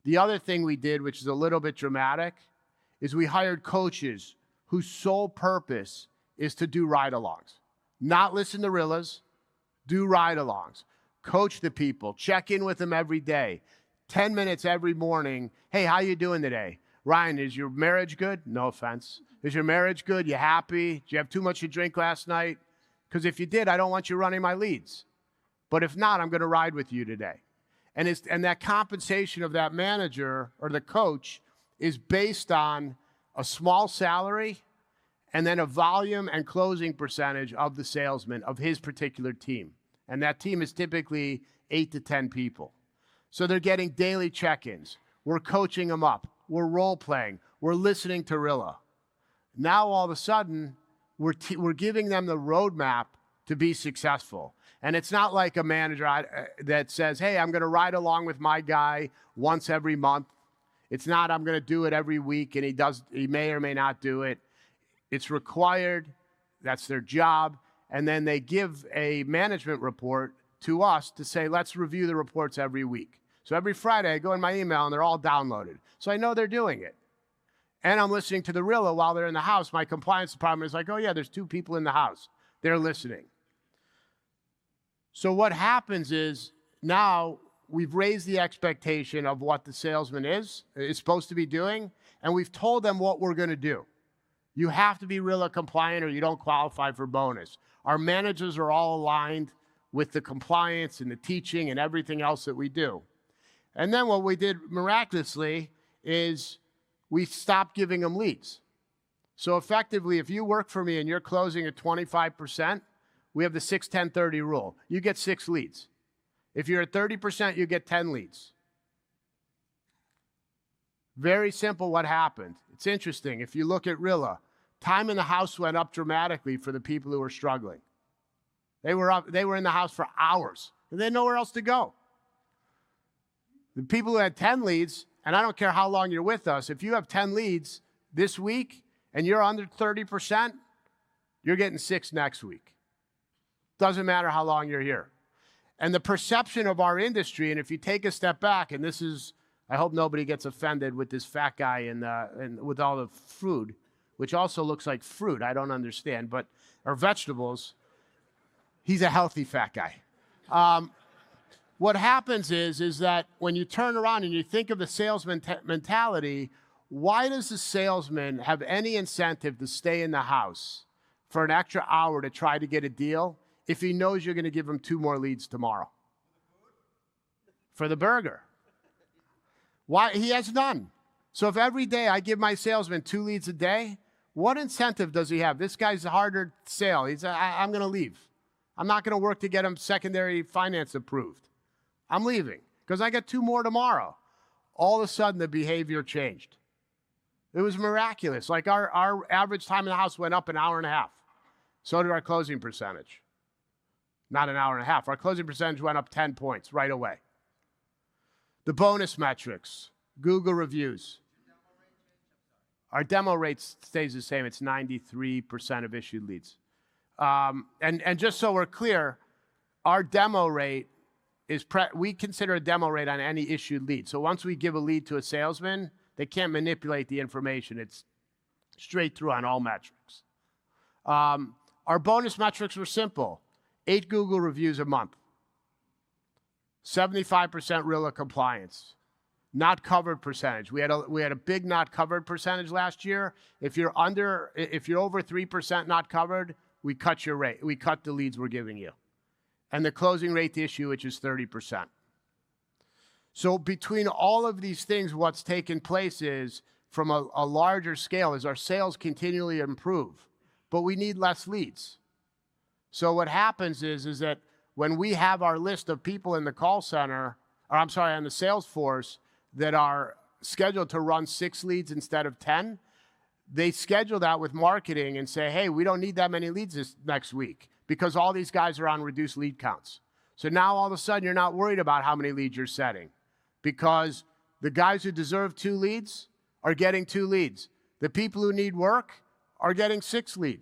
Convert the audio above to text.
The other thing we did, which is a little bit dramatic, is we hired coaches whose sole purpose is to do ride-alongs. Not listen to Rillas, do ride-alongs. Coach the people, check in with them every day. 10 minutes every morning. Hey, how you doing today? Ryan, is your marriage good? No offense. Is your marriage good? You happy? Did you have too much to drink last night? Because if you did, I don't want you running my leads. But if not, I'm going to ride with you today. And that compensation of that manager or the coach is based on a small salary and then a volume and closing percentage of the salesman of his particular team. And that team is typically 8 to 10 people. So they're getting daily check-ins. We're coaching them up. We're role-playing. We're listening to Rilla. Now, all of a sudden, we're giving them the roadmap to be successful. And it's not like a manager that says, hey, I'm going to ride along with my guy once every month. It's not, I'm going to do it every week, and he may or may not do it. It's required. That's their job. And then they give a management report to us to say, let's review the reports every week. So every Friday, I go in my email, and they're all downloaded. So I know they're doing it. And I'm listening to the Rilla while they're in the house. My compliance department is like, oh, yeah, there's 2 people in the house. They're listening. So what happens is now we've raised the expectation of what the salesman is supposed to be doing, and we've told them what we're going to do. You have to be Rilla compliant or you don't qualify for bonus. Our managers are all aligned with the compliance and the teaching and everything else that we do. And then what we did miraculously is we stopped giving them leads. So effectively, if you work for me and you're closing at 25%, we have the 6-10-30 rule. You get 6 leads. If you're at 30%, you get 10 leads. Very simple what happened. It's interesting. If you look at Rilla, time in the house went up dramatically for the people who were struggling. They were in the house for hours. And they had nowhere else to go. The people who had 10 leads, and I don't care how long you're with us, if you have 10 leads this week and you're under 30%, you're getting 6 next week. Doesn't matter how long you're here. And the perception of our industry, and if you take a step back, and this is, I hope nobody gets offended with this fat guy and with all the food, which also looks like fruit, I don't understand, but, or vegetables. He's a healthy fat guy. What happens is that when you turn around and you think of the salesman mentality, why does the salesman have any incentive to stay in the house for an extra hour to try to get a deal if he knows you're going to give him 2 more leads tomorrow? For the burger. Why? He has none. So if every day I give my salesman 2 leads a day, what incentive does he have? This guy's a harder sale. I'm going to leave. I'm not going to work to get him secondary finance approved. I'm leaving because I get 2 more tomorrow. All of a sudden, the behavior changed. It was miraculous. Like our average time in the house went up an hour and a half. So did our closing percentage. Not an hour and a half. Our closing percentage went up 10 points right away. The bonus metrics, Google reviews. Our demo rate stays the same. It's 93% of issued leads. And just so we're clear, our demo rate is, we consider a demo rate on any issued lead. So once we give a lead to a salesman, they can't manipulate the information. It's straight through on all metrics. Our bonus metrics were simple. 8 Google reviews a month. 75% Rilla compliance. Not covered percentage. We had a big not covered percentage last year. If you're over 3% not covered, we cut your rate. We cut the leads we're giving you. And the closing rate to issue, which is 30%. So between all of these things, what's taken place is, from a larger scale, is our sales continually improve, but we need less leads. So what happens is that when we have our list of people in the call center, or on the sales force, that are scheduled to run 6 leads instead of 10, they schedule that with marketing and say, hey, we don't need that many leads this next week because all these guys are on reduced lead counts. So now all of a sudden you're not worried about how many leads you're setting because the guys who deserve 2 leads are getting 2 leads. The people who need work are getting 6 leads.